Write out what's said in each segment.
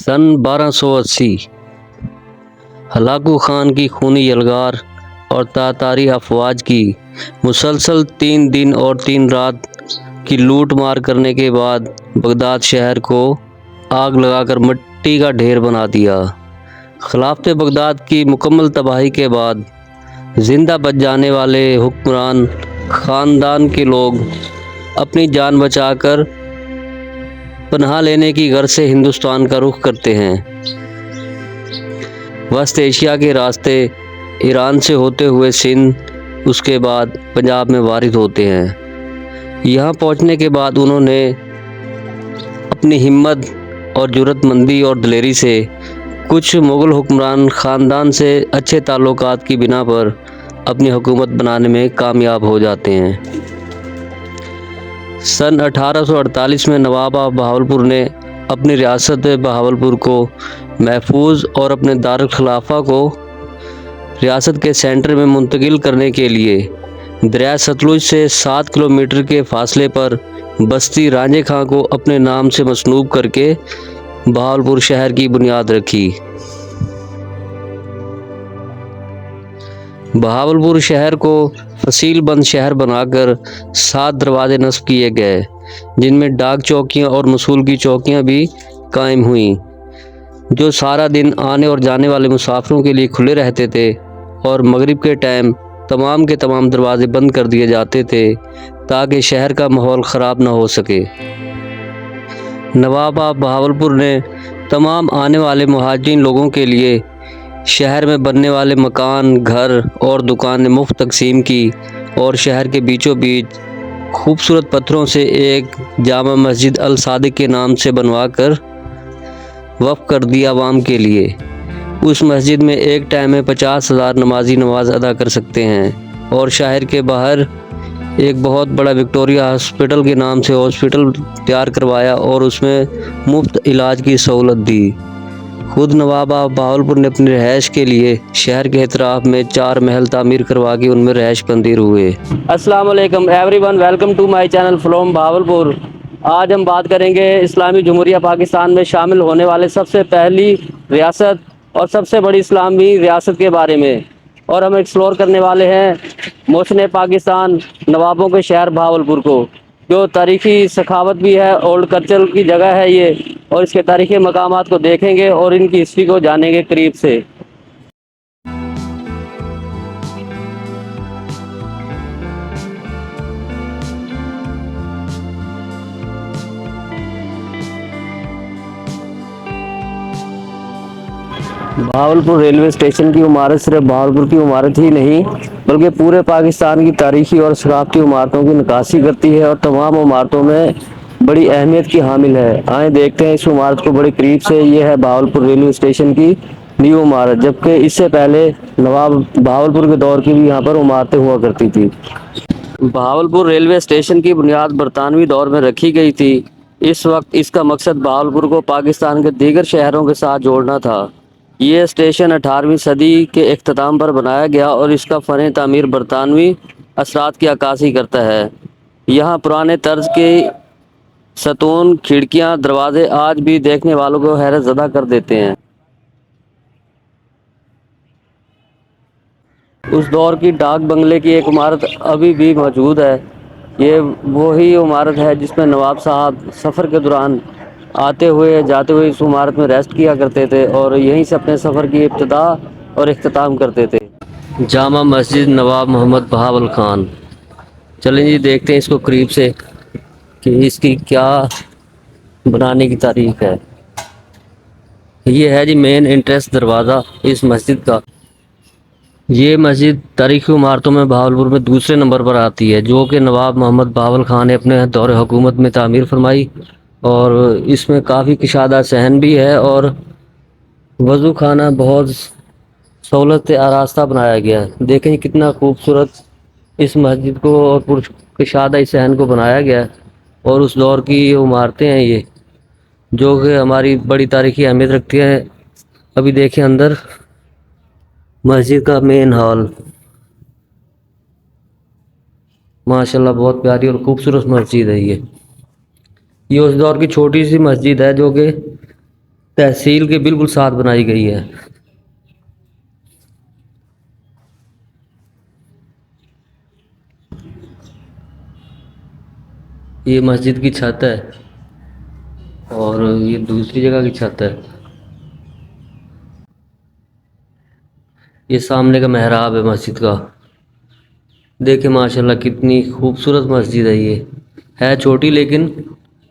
سن 1280 Hulagu Khan کی خونی یلغار اور تاتاری افواج کی مسلسل 3 دن اور 3 رات کی لوٹ مار کرنے کے بعد بغداد شہر کو آگ لگا کر مٹی کا ڈھیر بنا دیا۔ خلافت بغداد کی مکمل تباہی کے بعد زندہ بچ جانے والے حکمران خاندان کے لوگ اپنی جان بچا کر پناہ لینے کی غرض سے ہندوستان کا رخ کرتے ہیں۔ وسط ایشیا کے راستے ایران سے ہوتے ہوئے سندھ، اس کے بعد پنجاب میں وارد ہوتے ہیں۔ یہاں پہنچنے کے بعد انہوں نے اپنی ہمت اور جرأت مندی اور دلیری سے کچھ مغل حکمران خاندان سے اچھے تعلقات کی بنا پر اپنی حکومت بنانے میں کامیاب ہو جاتے ہیں۔ سن 1848 میں نواب آف بہاولپور نے اپنی ریاست بہاولپور کو محفوظ اور اپنے دارالخلافہ کو ریاست کے سینٹر میں منتقل کرنے کے لیے دریائے ستلج سے 7 کلومیٹر کے فاصلے پر بستی رانجھے خاں کو اپنے نام سے مسنوب کر کے بہاولپور شہر کی بنیاد رکھی۔ بہاولپور شہر کو فصیل بند شہر بنا کر 7 دروازے نصب کیے گئے، جن میں ڈاک چوکیاں اور مصول کی چوکیاں بھی قائم ہوئیں، جو سارا دن آنے اور جانے والے مسافروں کے لیے کھلے رہتے تھے، اور مغرب کے ٹائم تمام کے تمام دروازے بند کر دیے جاتے تھے تاکہ شہر کا ماحول خراب نہ ہو سکے۔ نواب آف بہاولپور نے تمام آنے والے مہاجرین لوگوں کے لیے شہر میں بننے والے مکان، گھر اور دکانیں مفت تقسیم کی، اور شہر کے بیچوں بیچ خوبصورت پتھروں سے ایک جامع مسجد الصادق کے نام سے بنوا کر وقف کر دی عوام کے لیے۔ اس مسجد میں ایک ٹائم میں 50,000 نمازی نماز ادا کر سکتے ہیں، اور شہر کے باہر ایک بہت بڑا وکٹوریہ ہاسپٹل کے نام سے ہاسپٹل تیار کروایا اور اس میں مفت علاج کی سہولت دی۔ خود نواب آف بہاولپور نے اپنی رہائش کے لیے شہر کے اطراف میں 4 محل تعمیر کروا کے ان میں رہائش پذیر ہوئے۔ السلام علیکم everyone, welcome to my channel from Bahawalpur. آج ہم بات کریں گے اسلامی جمہوریہ پاکستان میں شامل ہونے والے سب سے پہلی ریاست اور سب سے بڑی اسلامی ریاست کے بارے میں، اور ہم ایکسپلور کرنے والے ہیں موسم پاکستان، نوابوں کے شہر بہاولپور کو، جو تاریخی سخاوت بھی ہے، اولڈ کلچر کی جگہ ہے یہ، اور اس کے تاریخی مقامات کو دیکھیں گے اور ان کی ہسٹری کو جانیں گے قریب سے۔ بہاولپور ریلوے اسٹیشن کی عمارت صرف بہاولپور کی عمارت ہی نہیں بلکہ پورے پاکستان کی تاریخی اور ثقافتی عمارتوں کی نکاسی کرتی ہے، اور تمام عمارتوں میں بڑی اہمیت کی حامل ہے۔ آئیں دیکھتے ہیں اس عمارت کو بڑے قریب سے۔ یہ ہے بہاولپور ریلوے اسٹیشن کی نیو عمارت، جبکہ اس سے پہلے نواب بہاولپور کے دور کی بھی یہاں پر عمارتیں ہوا کرتی تھی۔ بہاولپور ریلوے اسٹیشن کی بنیاد برطانوی دور میں رکھی گئی تھی۔ اس وقت اس کا مقصد بہاولپور کو پاکستان کے دیگر شہروں کے ساتھ جوڑنا تھا۔ یہ اسٹیشن 18ویں صدی کے اختتام پر بنایا گیا اور اس کا فن تعمیر برطانوی اثرات کی عکاسی کرتا ہے۔ یہاں پرانے طرز کے ستون، کھڑکیاں، دروازے آج بھی دیکھنے والوں کو حیرت زدہ کر دیتے ہیں۔ اس دور کی ڈاک بنگلے کی ایک عمارت ابھی بھی موجود ہے۔ یہ وہی عمارت ہے جس میں نواب صاحب سفر کے دوران آتے ہوئے جاتے ہوئے اس عمارت میں ریسٹ کیا کرتے تھے، اور یہیں سے اپنے سفر کی ابتدا اور اختتام کرتے تھے۔ جامع مسجد نواب محمد بہاول خان، چلیں جی دیکھتے ہیں اس کو قریب سے کہ اس کی کیا بنانے کی تاریخ ہے۔ یہ ہے جی مین انٹرنس دروازہ اس مسجد کا۔ یہ مسجد تاریخی عمارتوں میں بہاولپور میں دوسرے نمبر پر آتی ہے، جو کہ نواب محمد بہاول خان نے اپنے دور حکومت میں تعمیر فرمائی، اور اس میں کافی کشادہ صحن بھی ہے اور وضو خانہ بہت سہولت آراستہ بنایا گیا ہے۔ دیکھیں کتنا خوبصورت اس مسجد کو اور پرکشادہ اس صحن کو بنایا گیا ہے، اور اس دور کی یہ عمارتیں ہیں یہ، جو کہ ہماری بڑی تاریخی اہمیت رکھتی ہیں۔ ابھی دیکھیں اندر مسجد کا مین ہال، ماشاءاللہ بہت پیاری اور خوبصورت مسجد ہے یہ۔ اس دور کی چھوٹی سی مسجد ہے جو کہ तहसील के बिल्कुल साथ बनाई गई है। ये मस्जिद की छत है और ये दूसरी जगह की छत है। ये सामने का मेहराब है मस्जिद का। देखिए माशाल्लाह कितनी खूबसूरत मस्जिद है ये। है छोटी लेकिन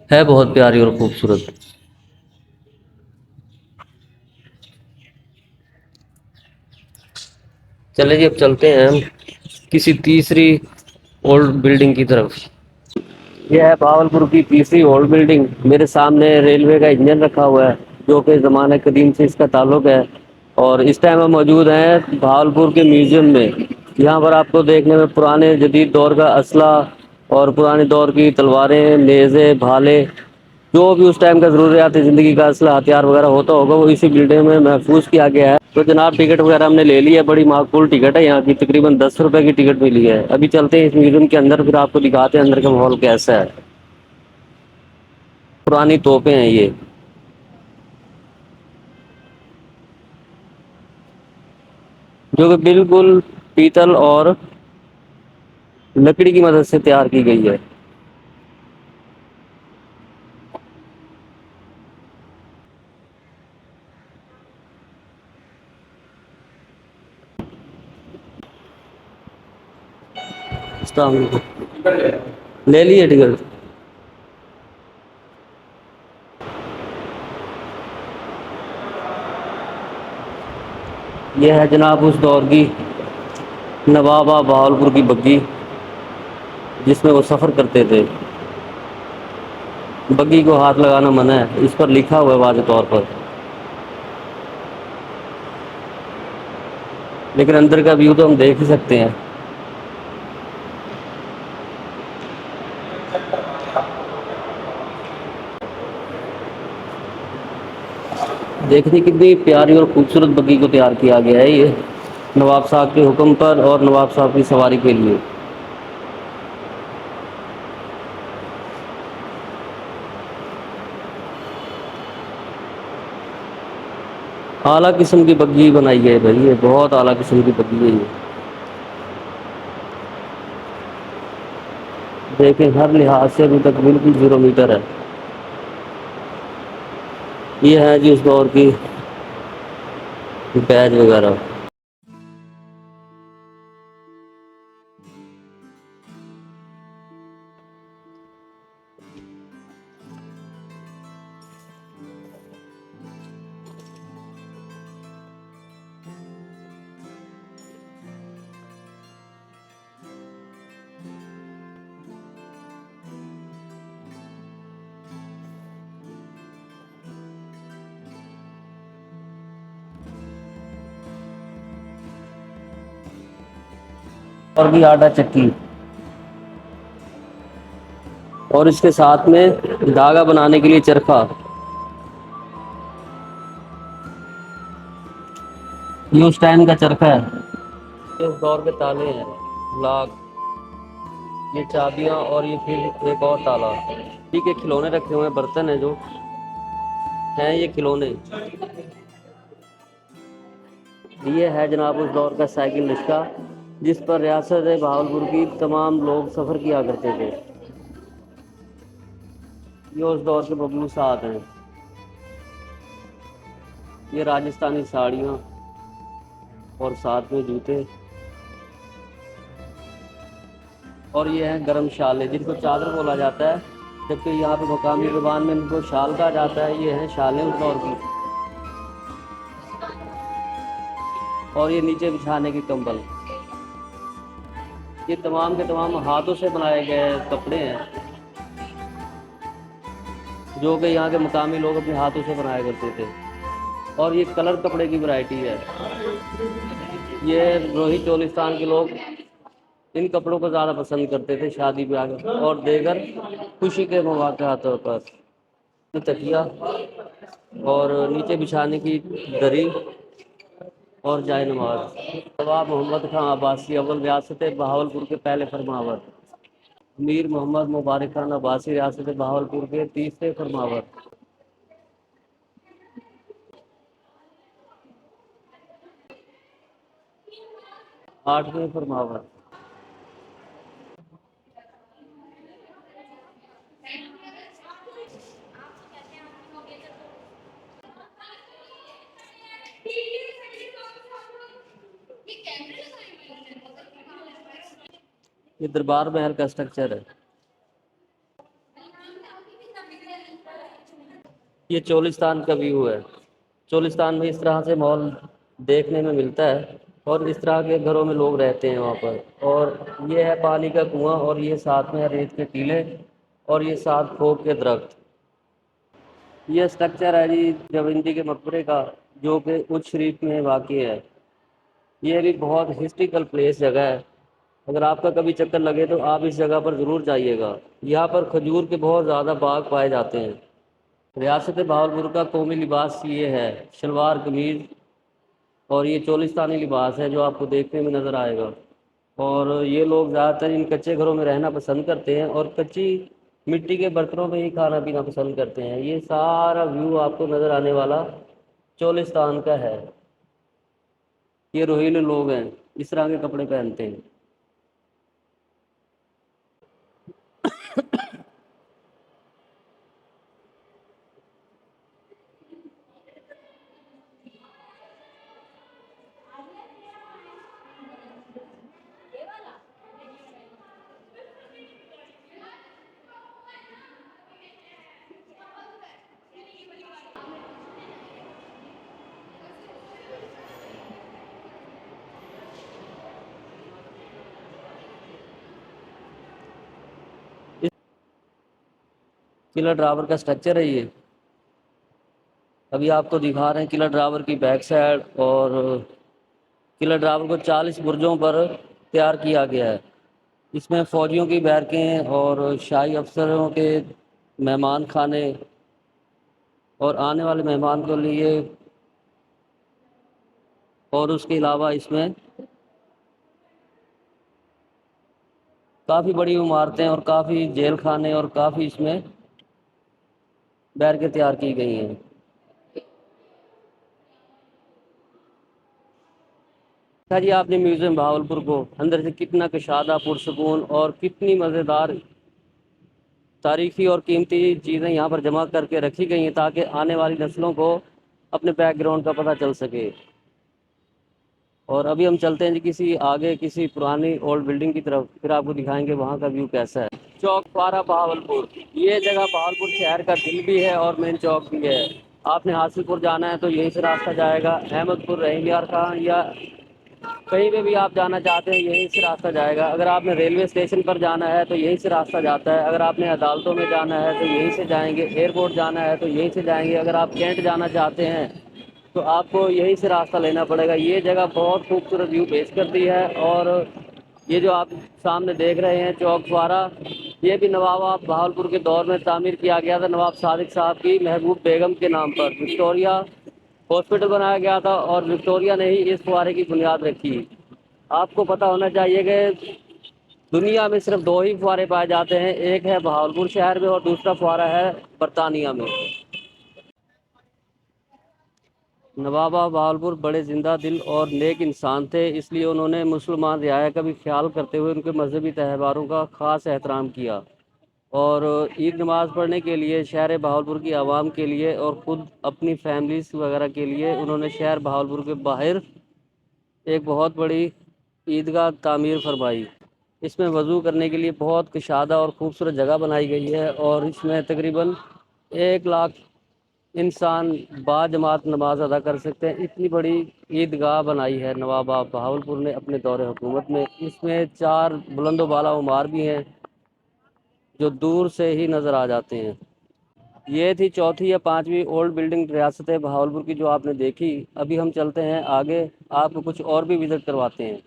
है बहुत प्यारी और खूबसूरत। चले जी अब चलते हैं हम किसी तीसरी ओल्ड बिल्डिंग की तरफ। यह है भावलपुर की तीसरी ओल्ड बिल्डिंग। मेरे सामने रेलवे का इंजन रखा हुआ है जो कि ज़माने कदीम से इसका ताल्लुक है। और इस टाइम हम मौजूद हैं भावलपुर के म्यूज़ियम में। यहाँ पर आपको देखने में पुराने जदीद दौर का असला और पुराने दौर की तलवारें, नेज़े, भाले, जो भी उस टाइम का ज़रूरियाती ज़िंदगी का असला हथियार वगैरह होता होगा वो इसी बिल्डिंग में महफूज किया गया है। तो जनाब टिकट वगैरह हमने ले ली है, बड़ी माकूल टिकट है यहाँ की, तकरीबन 10 रुपए की टिकट मिली है। अभी चलते हैं इस म्यूज़ियम के अंदर, फिर आपको दिखाते हैं अंदर का माहौल कैसा है। पुरानी तोपें हैं ये, जो कि बिल्कुल पीतल और लकड़ी की मदद से तैयार की गई है। अस्सलाम वालेकुम। ले लिए टिकट। ये है जनाब उस दौर की नवाबा बहावलपुर की बग्घी जिसमें वो सफ़र करते थे। बग्घी को हाथ लगाना मना है, इस पर लिखा हुआ है वाज़ेह तौर पर, लेकिन अंदर का व्यू तो हम देख ही सकते हैं। देखिए कितनी प्यारी और खूबसूरत बग्घी को तैयार किया गया है ये नवाब साहब के हुक्म पर और नवाब साहब की सवारी के लिए। आला किस्म की बग्घी बनाई है भाई, ये बहुत आला किस्म की बग्घी है ये। देखें हर लिहाज से अभी तक बिल्कुल 0 मीटर है। ये है जी उस दौर की बैज वगैरह। और भी आटा चक्की, और इसके साथ में धागा बनाने के लिए चरखा। ये उस टाइम का चरखा है। ये उस दौर के ताले हैं, लाख, ये चाबियां और ये फिर एक और ताला। ठीक है, खिलौने रखे हुए हैं, बर्तन है जो हैं ये खिलौने। ये है जनाब उस दौर का साइकिल रिक्शा जिस पर रियासत बहावलपुर की तमाम लोग सफ़र किया करते थे। ये उस दौर के बबलू साथ हैं। ये राजस्थानी साड़ियाँ और साथ में जूते, और ये हैं गरम शालें जिनको चादर बोला जाता है, जबकि यहाँ पे मकामी ज़ुबान में इनको शाल कहा जाता है। ये हैं शालें उस दौर की। और ये नीचे बिछाने के कंबल, ये तमाम के तमाम हाथों से बनाए गए कपड़े हैं जो कि यहाँ के मकामी लोग अपने हाथों से बनाया करते थे। और ये कलर कपड़े की वैरायटी है। ये रोही चोलिस्तान के लोग इन कपड़ों को ज़्यादा पसंद करते थे शादी ब्याह और देगर खुशी के मौक़ात पर। तकिया और नीचे बिछाने की दरी और जाय नमाज। नवाब मोहम्मद खां अब्बासी अव्वल रियासत बहावलपुर के पहले फरमावर। मीर मोहम्मद मुबारक खान अब्बासी रियासत बहावलपुर के तीसरे फरमावर। 8वें फरमावर। ये दरबार महल का स्ट्रक्चर है। ये चोलिस्तान का व्यू है। चोलिस्तान में इस तरह से माहौल देखने में मिलता है और इस तरह के घरों में लोग रहते हैं वहाँ पर। और ये है पानी का कुआं और ये साथ में है रेत के टीले और ये सात खोप के दरख्त। ये स्ट्रक्चर है जी जविंदी के मकबरे का, जो कि उच शरीफ में वाक़ है। ये भी बहुत हिस्ट्रिकल प्लेस जगह है। अगर आपका कभी चक्कर लगे तो आप इस जगह पर ज़रूर जाइएगा। यहाँ पर खजूर के बहुत ज़्यादा बाग पाए जाते हैं। रियासत बहावलपुर का कौमी लिबास ये है, शलवार कमीज़, और ये चोलिस्तानी लिबास है जो आपको देखने में नज़र आएगा। और ये लोग ज़्यादातर इन कच्चे घरों में रहना पसंद करते हैं और कच्ची मिट्टी के बर्तनों में ही खाना पीना पसंद करते हैं। ये सारा व्यू आपको नज़र आने वाला चोलिस्तान का है। ये रोहीले लोग हैं, इस तरह के कपड़े पहनते हैं। किला ड्रावर का स्ट्रक्चर है ये। अभी आपको दिखा रहे हैं किला ड्रावर की बैक साइड। और किला ड्रावर को 40 बुर्जों पर तैयार किया गया है। इसमें फ़ौजियों की बैरकें और शाही अफसरों के मेहमान खाने और आने वाले मेहमान के लिए, और उसके अलावा इसमें काफ़ी बड़ी इमारतें और काफ़ी जेल खाने और काफ़ी इसमें बैरकें तैयार की गई हैं। जी आपने म्यूज़ियम बहावलपुर को अंदर से कितना कशादा पुरसकून और कितनी मज़ेदार तारीख़ी और कीमती चीज़ें यहाँ पर जमा करके रखी गई हैं ताकि आने वाली नस्लों को अपने बैकग्राउंड का पता चल सके। और अभी हम चलते हैं जी किसी आगे किसी पुरानी ओल्ड बिल्डिंग की तरफ, फिर आपको दिखाएंगे वहाँ का व्यू कैसा है। चौक पारा बहावलपुर, ये जगह बहावलपुर शहर का दिल भी है और मेन चौक भी है। आपने हासिलपुर जाना है तो यहीं से रास्ता जाएगा। अहमदपुर, रहीम यार खां या कहीं पे भी आप जाना चाहते हैं यहीं से रास्ता जाएगा। अगर आपने रेलवे स्टेशन पर जाना है तो यहीं से रास्ता जाता है। अगर आपने अदालतों में जाना है तो यहीं से जाएंगे। एयरपोर्ट जाना है तो यहीं से जाएंगे। अगर आप कैंट जाना चाहते हैं तो आपको यहीं से रास्ता लेना पड़ेगा। ये जगह बहुत खूबसूरत व्यू पेश करती है। और ये जो आप सामने देख रहे हैं चौक फुआरा, ये भी नवाब बहावलपुर के दौर में तामीर किया गया था नवाब सादिक साहब की महबूब बेगम के नाम पर। विक्टोरिया हॉस्पिटल बनाया गया था और विक्टोरिया ने ही इस फुआरे की बुनियाद रखी। आपको पता होना चाहिए कि दुनिया में सिर्फ दो ही फुआरे पाए जाते हैं, एक है बहावलपुर शहर में और दूसरा फुआरा है बरतानिया में। नवाबा बहावलपुर बड़े ज़िंदा दिल और नेक इंसान थे, इसलिए उन्होंने मुसलमान रियाया का भी ख्याल करते हुए उनके मजहबी त्यौहारों का ख़ास एहतराम किया। और ईद नमाज़ पढ़ने के लिए शहर बहावलपुर की आवाम के लिए और ख़ुद अपनी फैमिलीज़ वगैरह के लिए उन्होंने शहर बहावलपुर के बाहर एक बहुत बड़ी ईदगाह तामीर फरमाई। इसमें वज़ू करने के लिए बहुत कुशादा और ख़ूबसूरत जगह बनाई गई है और इसमें तकरीबन 1 लाख इंसान बाजमात नमाज अदा कर सकते हैं। इतनी बड़ी ईदगाह बनाई है नवाब बहावलपुर ने अपने दौरे हुकूमत में। इसमें 4 बुलंद बाला उमार भी हैं जो दूर से ही नज़र आ जाते हैं। ये थी चौथी या पांचवी ओल्ड बिल्डिंग रियासत बहावलपुर की जो आपने देखी। अभी हम चलते हैं आगे, आपको कुछ और भी विज़िट करवाते हैं।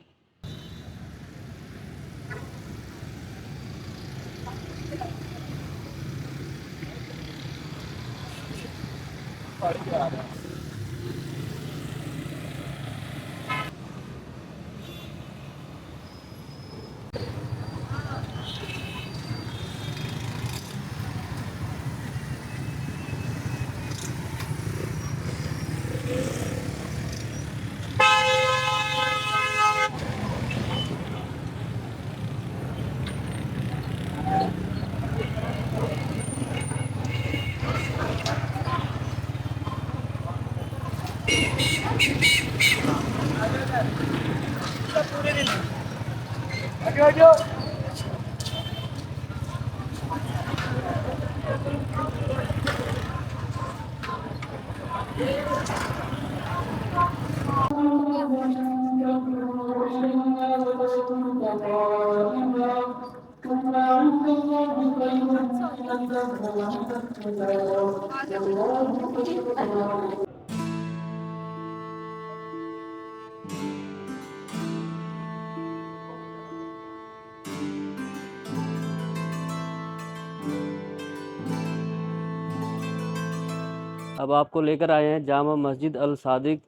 اب آپ کو لے کر آئے ہیں جامع مسجد الصادق،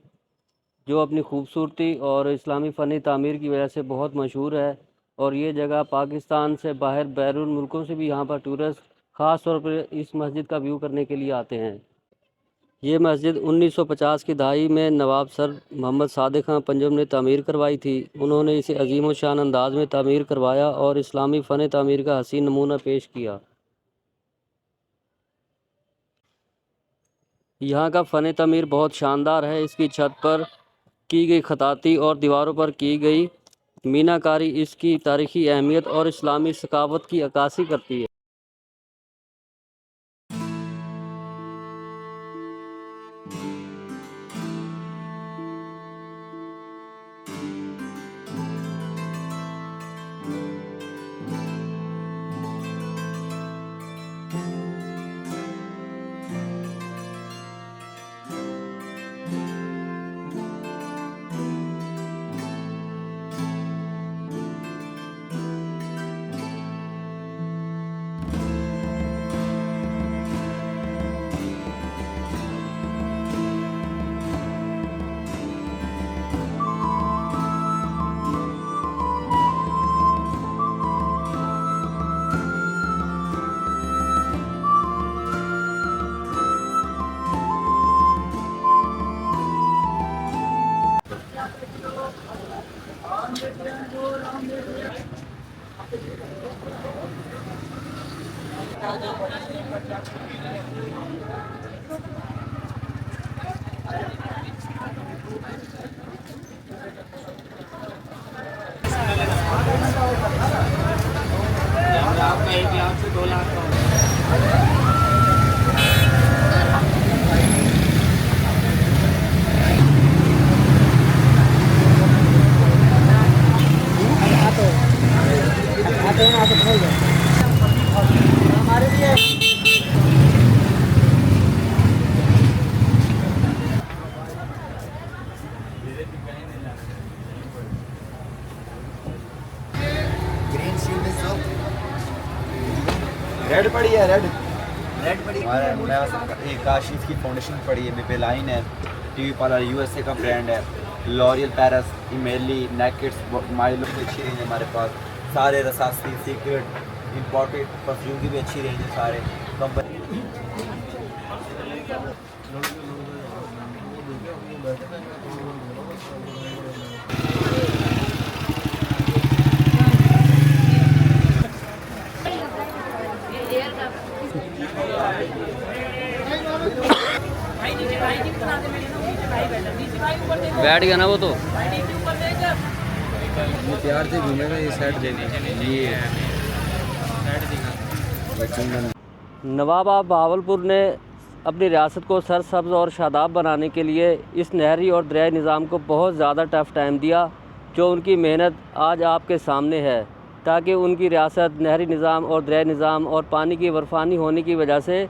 جو اپنی خوبصورتی اور اسلامی فنی تعمیر کی وجہ سے بہت مشہور ہے، اور یہ جگہ پاکستان سے باہر بیرون ملکوں سے بھی یہاں پر ٹورسٹ خاص طور پر اس مسجد کا ویو کرنے کے لیے آتے ہیں۔ یہ مسجد 1950 کی دہائی میں نواب سر محمد صادق خان پنجم نے تعمیر کروائی تھی۔ انہوں نے اسے عظیم و شان انداز میں تعمیر کروایا اور اسلامی فن تعمیر کا حسین نمونہ پیش کیا۔ یہاں کا فن تعمیر بہت شاندار ہے۔ اس کی چھت پر کی گئی خطاطی اور دیواروں پر کی گئی مینہ کاری اس کی تاریخی اہمیت اور اسلامی ثقافت کی عکاسی کرتی ہے۔ ریڈ پڑی ہے، ریڈ پڑی ہے، کاشف کی فاؤنڈیشن پڑی ہے، پہ لائن ہے، T V parlour U S A کا برانڈ ہے، لوریل پیرس، ایمیلی، نیکٹس، مائلو کی اچھی رینج ہے ہمارے پاس، سارے رساسی، سیکرٹ، امپورٹڈ پرفیوم کی بھی اچھی رینج ہے سارے کمپنی۔ بیٹھ گیا نا وہ تو پیار سے گھومے گا، یہ سائڈ دینی نواب بہاولپور نے اپنی ریاست کو سرسبز اور شاداب بنانے کے لیے اس نہری اور دریائی نظام کو بہت زیادہ ٹف ٹائم دیا، جو ان کی محنت آج آپ کے سامنے ہے، تاکہ ان کی ریاست نہری نظام اور دریائی نظام اور پانی کی برفانی ہونے کی وجہ سے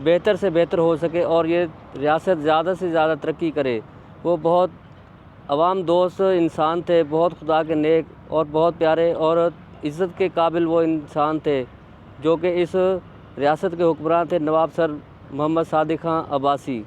بہتر سے بہتر ہو سکے اور یہ ریاست زیادہ سے زیادہ ترقی کرے۔ وہ بہت عوام دوست انسان تھے، بہت خدا کے نیک اور بہت پیارے اور عزت کے قابل وہ انسان تھے، جو کہ اس ریاست کے حکمران تھے نواب سر محمد صادق خان عباسی۔